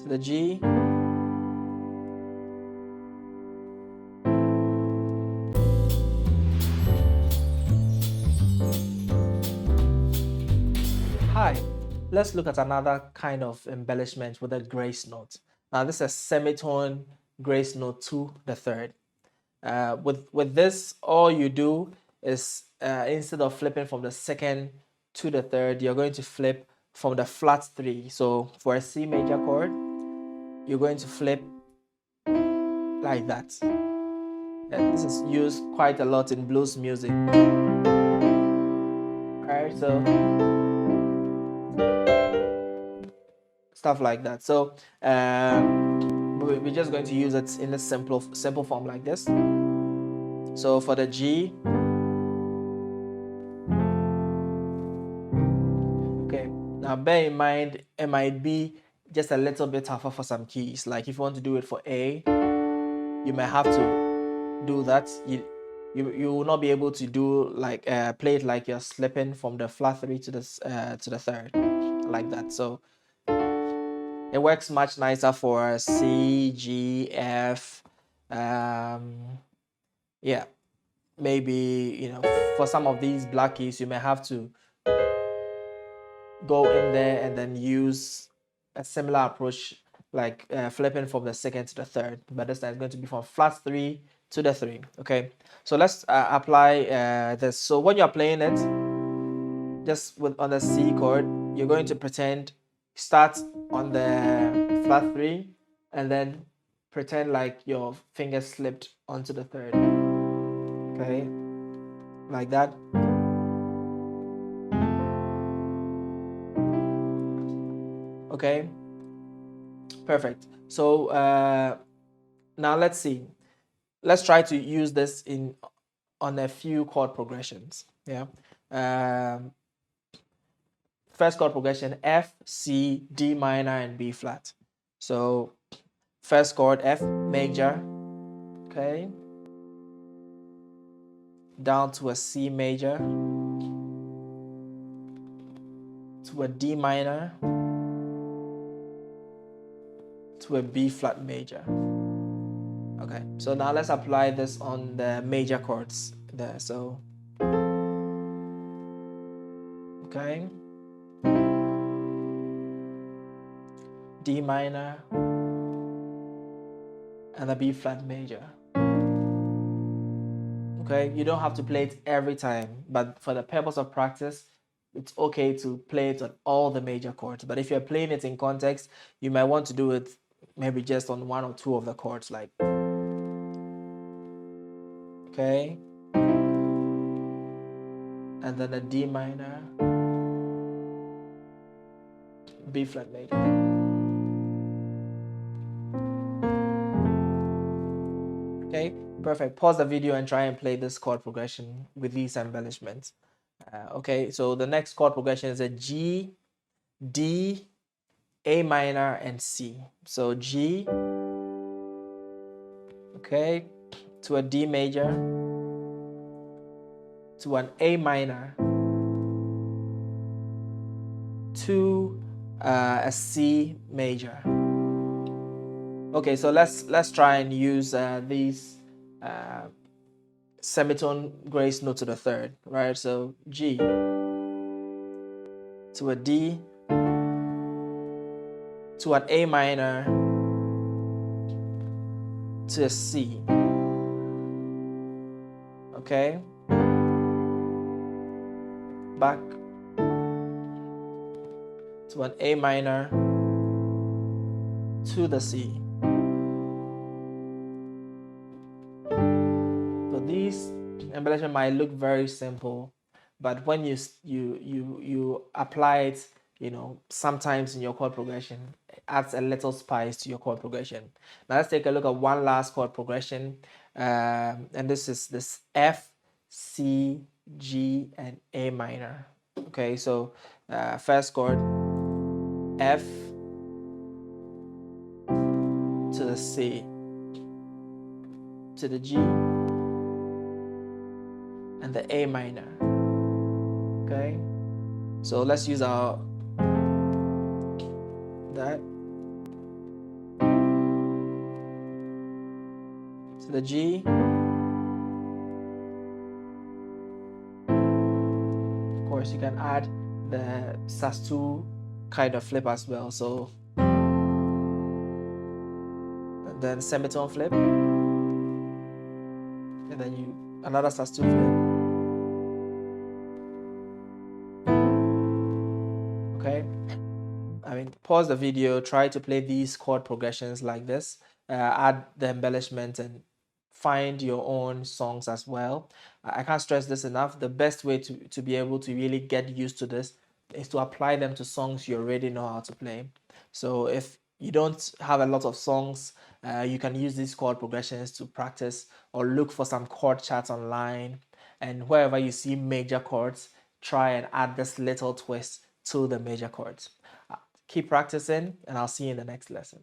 to the G, Hi, let's look at another kind of embellishment with a grace note. Now this is a semitone grace note to the third. With this, all you do is instead of flipping from the second to the third, you're going to flip from the flat 3. So for a C major chord, you're going to flip like that. And this is used quite a lot in blues music. Alright, so stuff like that. So we're just going to use it in a simple form like this. So for the G, okay, now bear in mind it might be just a little bit tougher for some keys. Like if you want to do it for A, you may have to do that. You will not be able to do like play it like you're slipping from the flat 3 to the third like that. So it works much nicer for C, G, F. Yeah, maybe for some of these black keys you may have to go in there and then use a similar approach like flipping from the second to the third, but this time it's going to be from flat 3 to the 3. Okay, so let's apply this. So when you're playing it just on the C chord, you're going to pretend start on the flat 3 and then pretend like your finger slipped onto the third. Okay, like that. Okay, perfect. So now let's see. Let's try to use this on a few chord progressions. Yeah. First chord progression: F, C, D minor, and B flat. So first chord F major. Okay. Down to a C major, to a D minor, to a B flat major. Okay, so now let's apply this on the major chords there. So okay, D minor and a B flat major. Okay, you don't have to play it every time, but for the purpose of practice, it's okay to play it on all the major chords. But if you're playing it in context, you might want to do it maybe just on 1 or 2 of the chords, like okay, and then a D minor, B flat major. Okay, perfect. Pause the video and try and play this chord progression with these embellishments. Okay, so the next chord progression is a G, D, A minor, and C. So G, okay, to a D major, to an A minor, to a C major. Okay, so let's try and use these semitone grace note to the third, right? So G to a D, to an A minor, to a C. Okay, back to an A minor, to the C. So these embellishments might look very simple, but when you apply it, sometimes in your chord progression, it adds a little spice to your chord progression. Now let's take a look at one last chord progression, and this is this F, C, G, and A minor. Okay, so first chord F to the C, to the G, and the A minor. Okay, so let's use that. to the G. Of course, you can add the sus2 kind of flip as well. So and then semitone flip, and then another sus2 flip. Okay, I mean, pause the video, try to play these chord progressions like this, add the embellishment and find your own songs as well. I can't stress this enough. The best way to be able to really get used to this is to apply them to songs you already know how to play. So if you don't have a lot of songs, you can use these chord progressions to practice or look for some chord charts online. And wherever you see major chords, try and add this little twist to the major chords. Keep practicing, and I'll see you in the next lesson.